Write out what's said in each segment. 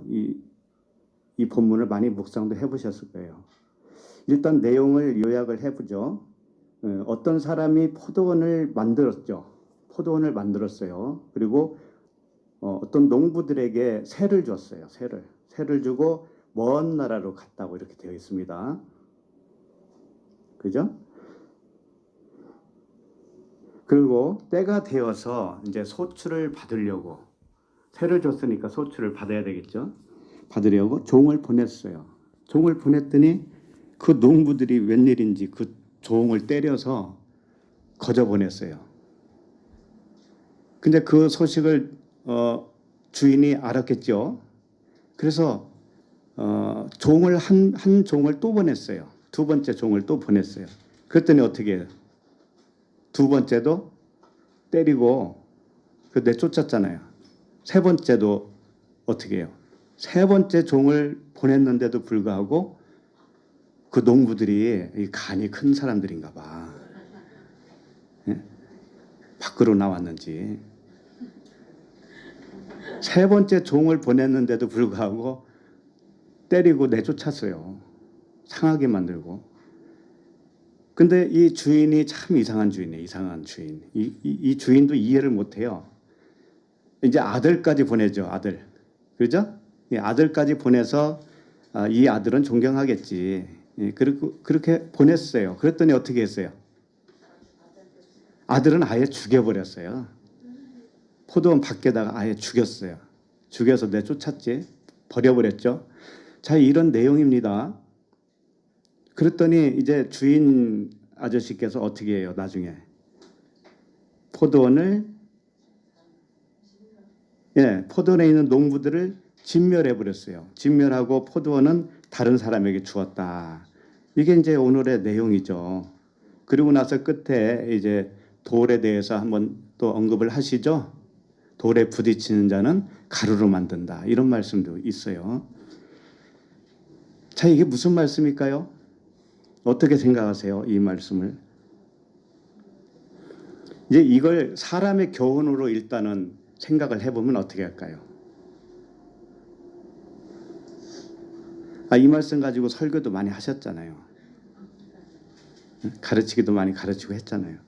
이 본문을 많이 묵상도 해보셨을 거예요. 일단 내용을 요약을 해보죠. 어떤 사람이 포도원을 만들었죠. 포도원을 만들었어요. 그리고 어떤 농부들에게 세를 줬어요. 세를 주고 먼 나라로 갔다고 이렇게 되어 있습니다. 그죠? 그리고 때가 되어서 이제 소출을 받으려고, 세를 줬으니까 소출을 받아야 되겠죠. 받으려고 종을 보냈어요. 종을 보냈더니 그 농부들이 웬일인지 그 종을 때려서 거저 보냈어요. 근데 그 소식을 주인이 알았겠죠. 그래서 종을 한 종을 또 보냈어요. 두 번째 종을 또 보냈어요. 그랬더니 어떻게 해요? 두 번째도 때리고 내쫓았잖아요. 세 번째도 어떻게 해요? 세 번째 종을 보냈는데도 불구하고 그 농부들이 간이 큰 사람들인가 봐. 예? 밖으로 나왔는지. 세 번째 종을 보냈는데도 불구하고 때리고 내쫓았어요. 상하게 만들고. 근데 이 주인이 참 이상한 주인이에요. 이상한 주인. 이 주인도 이해를 못해요. 이제 아들까지 보내죠. 아들. 그죠? 이 아들까지 보내서 이 아들은 존경하겠지. 그렇게 보냈어요. 그랬더니 어떻게 했어요? 아들은 아예 죽여버렸어요. 포도원 밖에다가 아예 죽였어요. 죽여서 내쫓았지. 버려버렸죠. 자, 이런 내용입니다. 그랬더니 이제 주인 아저씨께서 어떻게 해요? 나중에 포도원에 있는 농부들을 진멸해 버렸어요. 진멸하고 포도원은 다른 사람에게 주었다. 이게 이제 오늘의 내용이죠. 그리고 나서 끝에 이제 돌에 대해서 한번 또 언급을 하시죠. 돌에 부딪히는 자는 가루로 만든다. 이런 말씀도 있어요. 자, 이게 무슨 말씀일까요? 어떻게 생각하세요? 이 말씀을. 이제 이걸 사람의 교훈으로 일단은 생각을 해보면 어떻게 할까요? 이 말씀 가지고 설교도 많이 하셨잖아요. 가르치기도 많이 가르치고 했잖아요.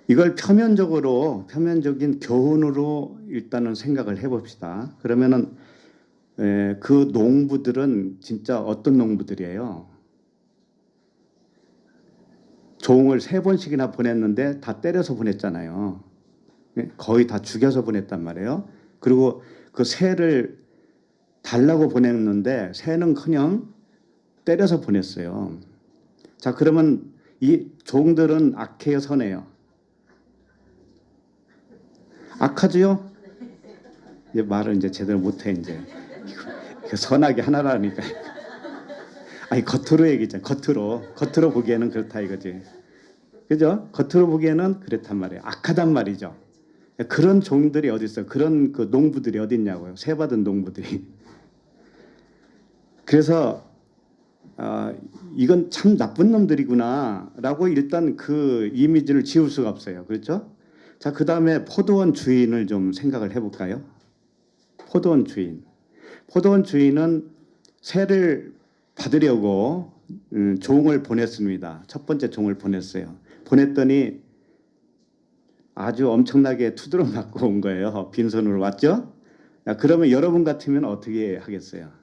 이걸 표면적인 교훈으로 일단은 생각을 해봅시다. 그러면은 그 농부들은 진짜 어떤 농부들이에요? 종을 3번씩이나 보냈는데 다 때려서 보냈잖아요. 거의 다 죽여서 보냈단 말이에요. 그리고 그 새를 달라고 보냈는데 새는커녕 때려서 보냈어요. 자, 그러면 이 종들은 악해요, 선해요? 악하지요? 이제 말을 이제 제대로 못해 이제. 선악이 하나라니까. 아니 겉으로 얘기죠. 겉으로 보기에는 그렇다 이거지. 그죠? 겉으로 보기에는 그렇단 말이에요. 악하단 말이죠. 그런 종들이 어디 있어요? 그런 그 농부들이 어디 있냐고요? 세 받은 농부들이. 그래서 이건 참 나쁜 놈들이구나라고 일단 그 이미지를 지울 수가 없어요. 그렇죠? 자, 그 다음에 포도원 주인을 좀 생각을 해볼까요? 포도원 주인은 세를 받으려고 종을 보냈습니다. 첫 번째 종을 보냈어요. 보냈더니 아주 엄청나게 투드러 맞고 온 거예요. 빈손으로 왔죠? 그러면 여러분 같으면 어떻게 하겠어요?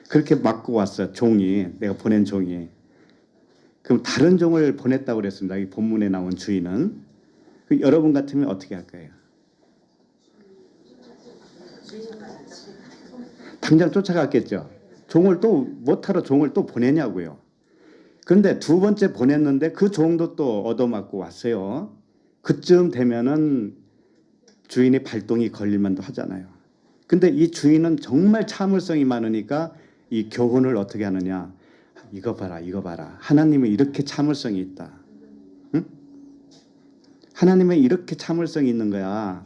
그렇게 맞고 왔어요. 내가 보낸 종이. 그럼 다른 종을 보냈다고 그랬습니다. 이 본문에 나온 주인은. 여러분 같으면 어떻게 할까요? 당장 쫓아갔겠죠. 종을 또 못하러 종을 또 보내냐고요. 그런데 두 번째 보냈는데 그 종도 또 얻어맞고 왔어요. 그쯤 되면은 주인의 발동이 걸릴만도 하잖아요. 근데 이 주인은 정말 참을성이 많으니까 이 교훈을 어떻게 하느냐. 이거 봐라. 하나님은 이렇게 참을성이 있다. 응? 하나님은 이렇게 참을성이 있는 거야.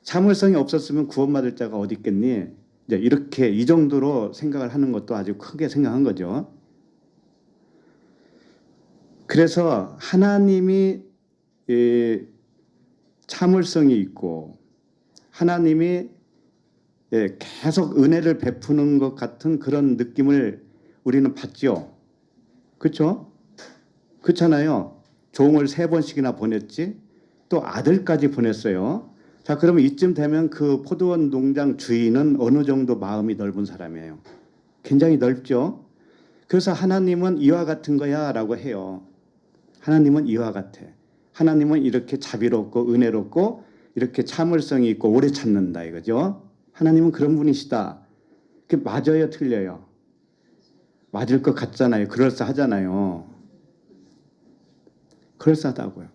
참을성이 없었으면 구원받을 자가 어디 있겠니? 이제 이렇게 이 정도로 생각을 하는 것도 아주 크게 생각한 거죠. 그래서 하나님이 참을성이 있고 하나님이 예, 계속 은혜를 베푸는 것 같은 그런 느낌을 우리는 받죠. 그렇죠? 그렇잖아요. 종을 3번씩이나 보냈지. 또 아들까지 보냈어요. 자, 그러면 이쯤 되면 그 포도원 농장 주인은 어느 정도 마음이 넓은 사람이에요. 굉장히 넓죠. 그래서 하나님은 이와 같은 거야라고 해요. 하나님은 이와 같아. 하나님은 이렇게 자비롭고 은혜롭고 이렇게 참을성이 있고 오래 참는다 이거죠. 하나님은 그런 분이시다. 그게 맞아요, 틀려요? 맞을 것 같잖아요. 그럴싸하잖아요. 그럴싸하다고요.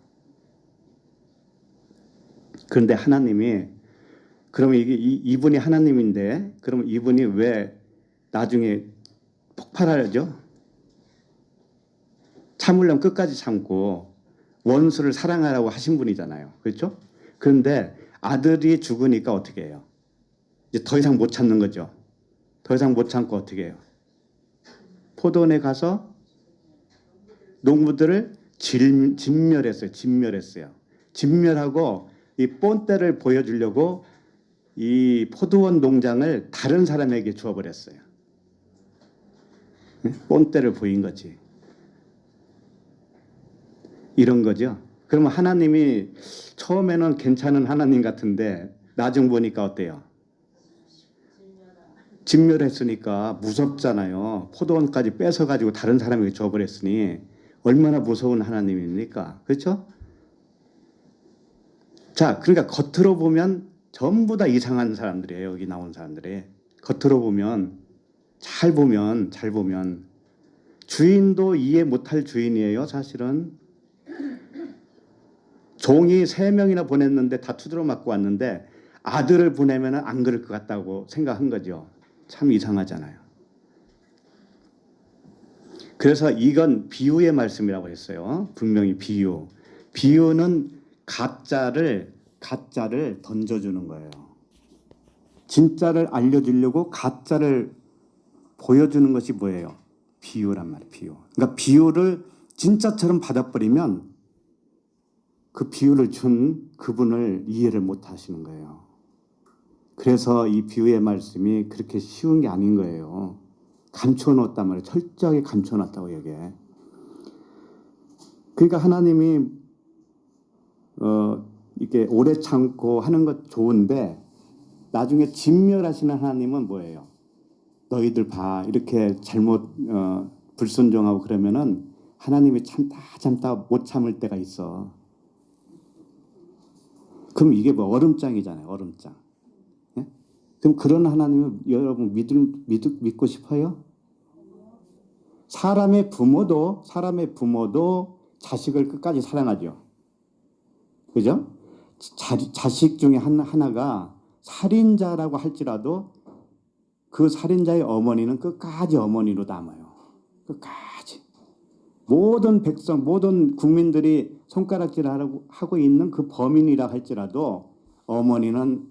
그런데 하나님이 그러면 이분이 하나님인데 그러면 이분이 왜 나중에 폭발하죠? 참으려면 끝까지 참고 원수를 사랑하라고 하신 분이잖아요. 그렇죠? 그런데 아들이 죽으니까 어떻게 해요? 이제 더 이상 못 참는 거죠. 더 이상 못 참고 어떻게 해요? 포도원에 가서 농부들을 진멸했어요. 진멸했어요. 진멸하고 이 본때를 보여주려고 이 포도원 농장을 다른 사람에게 주어버렸어요. 본때를 보인 거지. 이런 거죠. 그러면 하나님이 처음에는 괜찮은 하나님 같은데 나중 보니까 어때요? 진멸했으니까 무섭잖아요. 포도원까지 뺏어가지고 다른 사람에게 줘버렸으니 얼마나 무서운 하나님입니까? 그렇죠? 자, 그러니까 겉으로 보면 전부 다 이상한 사람들이에요. 여기 나온 사람들이. 겉으로 보면 잘 보면 주인도 이해 못할 주인이에요. 사실은. 종이 3명이나 보냈는데 다 두드러 맞고 왔는데 아들을 보내면 안 그럴 것 같다고 생각한 거죠. 참 이상하잖아요. 그래서 이건 비유의 말씀이라고 했어요. 분명히 비유. 비유는 가짜를 던져주는 거예요. 진짜를 알려주려고 가짜를 보여주는 것이 뭐예요? 비유란 말이에요. 비유. 그러니까 비유를 진짜처럼 받아버리면 그 비유를 준 그분을 이해를 못 하시는 거예요. 그래서 이 비유의 말씀이 그렇게 쉬운 게 아닌 거예요. 감춰놓았단 말이에요. 철저하게 감춰놨다고 얘기해. 그러니까 하나님이 이렇게 오래 참고 하는 것 좋은데 나중에 진멸하시는 하나님은 뭐예요? 너희들 봐 이렇게 잘못 불순종하고 그러면은 하나님이 참다 못 참을 때가 있어. 그럼 이게 뭐 얼음장이잖아요. 얼음장. 예? 그럼 그런 하나님을 여러분 믿고 싶어요? 사람의 부모도 자식을 끝까지 사랑하죠. 그죠? 자식 중에 하나가 살인자라고 할지라도 그 살인자의 어머니는 끝까지 어머니로 남아요. 끝까지. 모든 백성, 모든 국민들이 손가락질을 하고 있는 그 범인이라 할지라도 어머니는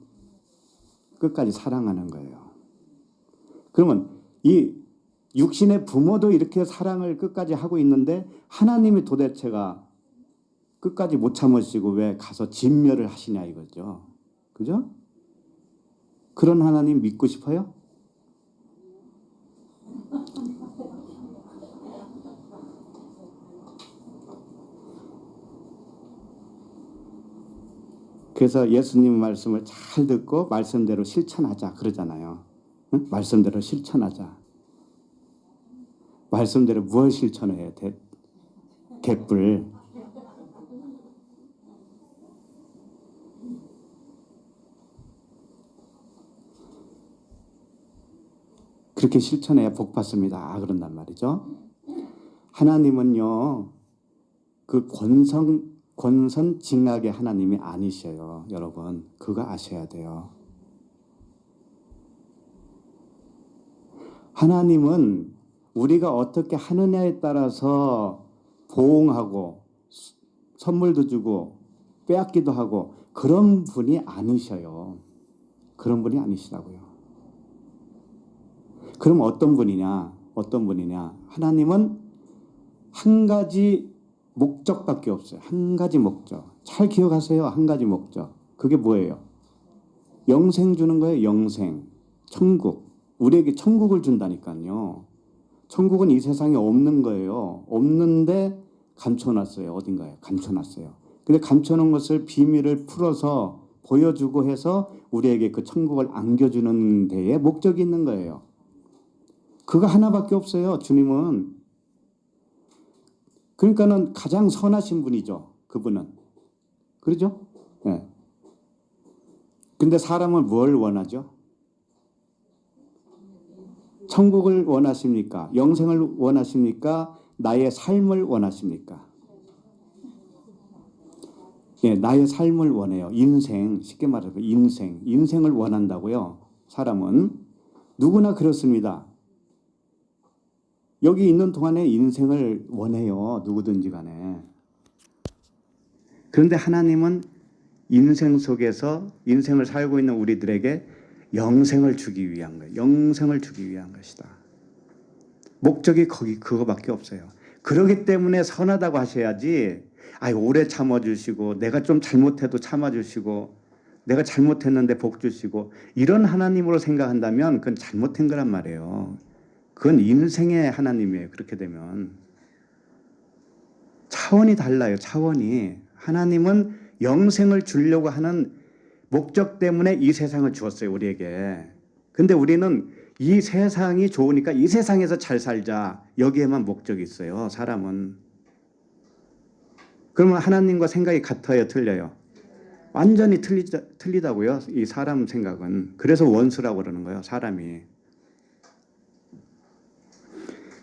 끝까지 사랑하는 거예요. 그러면 이 육신의 부모도 이렇게 사랑을 끝까지 하고 있는데 하나님이 도대체가 끝까지 못 참으시고 왜 가서 진멸을 하시냐 이거죠. 그죠? 그런 하나님 믿고 싶어요? 그래서 예수님 말씀을 잘 듣고 말씀대로 실천하자 그러잖아요. 응? 말씀대로 실천하자. 말씀대로 무엇 실천해야 돼? 개뿔. 그렇게 실천해야 복 받습니다. 그런단 말이죠. 하나님은요, 그 권선징악의 하나님이 아니셔요. 여러분, 그거 아셔야 돼요. 하나님은 우리가 어떻게 하느냐에 따라서 보응하고 선물도 주고 빼앗기도 하고 그런 분이 아니셔요. 그런 분이 아니시라고요. 그럼 어떤 분이냐? 하나님은 한 가지 목적밖에 없어요. 한 가지 목적. 잘 기억하세요. 한 가지 목적. 그게 뭐예요? 영생 주는 거예요. 영생. 천국. 우리에게 천국을 준다니까요. 천국은 이 세상에 없는 거예요. 없는데 감춰놨어요. 어딘가에 감춰놨어요. 근데 감춰놓은 것을 비밀을 풀어서 보여주고 해서 우리에게 그 천국을 안겨주는 데에 목적이 있는 거예요. 그거 하나밖에 없어요. 주님은. 그러니까는 가장 선하신 분이죠. 그분은. 그러죠? 네. 근데 사람은 뭘 원하죠? 천국을 원하십니까? 영생을 원하십니까? 나의 삶을 원하십니까? 예, 나의 삶을 원해요. 인생, 쉽게 말해서 인생을 원한다고요. 사람은 누구나 그렇습니다. 여기 있는 동안에 인생을 원해요. 누구든지 간에. 그런데 하나님은 인생 속에서 인생을 살고 있는 우리들에게 영생을 주기 위한 거예요. 영생을 주기 위한 것이다. 목적이 그거밖에 없어요. 그러기 때문에 선하다고 하셔야지. 오래 참아주시고 내가 좀 잘못해도 참아주시고 내가 잘못했는데 복 주시고 이런 하나님으로 생각한다면 그건 잘못된 거란 말이에요. 그건 인생의 하나님이에요. 그렇게 되면 차원이 달라요. 차원이. 하나님은 영생을 주려고 하는 목적 때문에 이 세상을 주었어요. 우리에게. 근데 우리는 이 세상이 좋으니까 이 세상에서 잘 살자. 여기에만 목적이 있어요. 사람은. 그러면 하나님과 생각이 같아요? 틀려요? 완전히 틀리다고요. 이 사람 생각은. 그래서 원수라고 그러는 거예요. 사람이.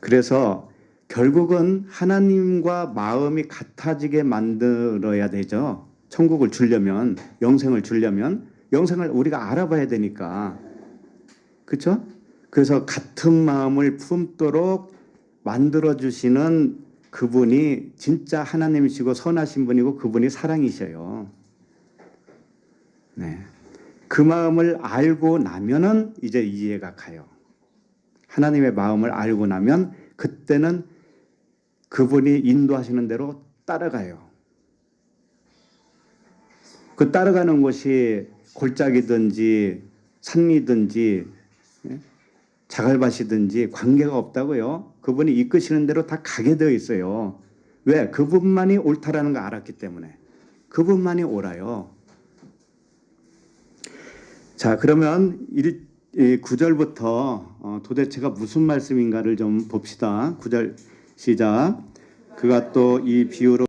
그래서 결국은 하나님과 마음이 같아지게 만들어야 되죠. 천국을 주려면, 영생을 주려면 영생을 우리가 알아봐야 되니까. 그렇죠? 그래서 같은 마음을 품도록 만들어주시는 그분이 진짜 하나님이시고 선하신 분이고 그분이 사랑이셔요. 네. 그 마음을 알고 나면은 이제 이해가 가요. 하나님의 마음을 알고 나면 그때는 그분이 인도하시는 대로 따라가요. 그 따라가는 곳이 골짜기든지 산이든지 자갈밭이든지 관계가 없다고요. 그분이 이끄시는 대로 다 가게 되어 있어요. 왜? 그분만이 옳다라는 걸 알았기 때문에. 그분만이 옳아요. 자, 그러면 9절부터 도대체가 무슨 말씀인가를 좀 봅시다. 9절 시작. 그가 또 이 비유로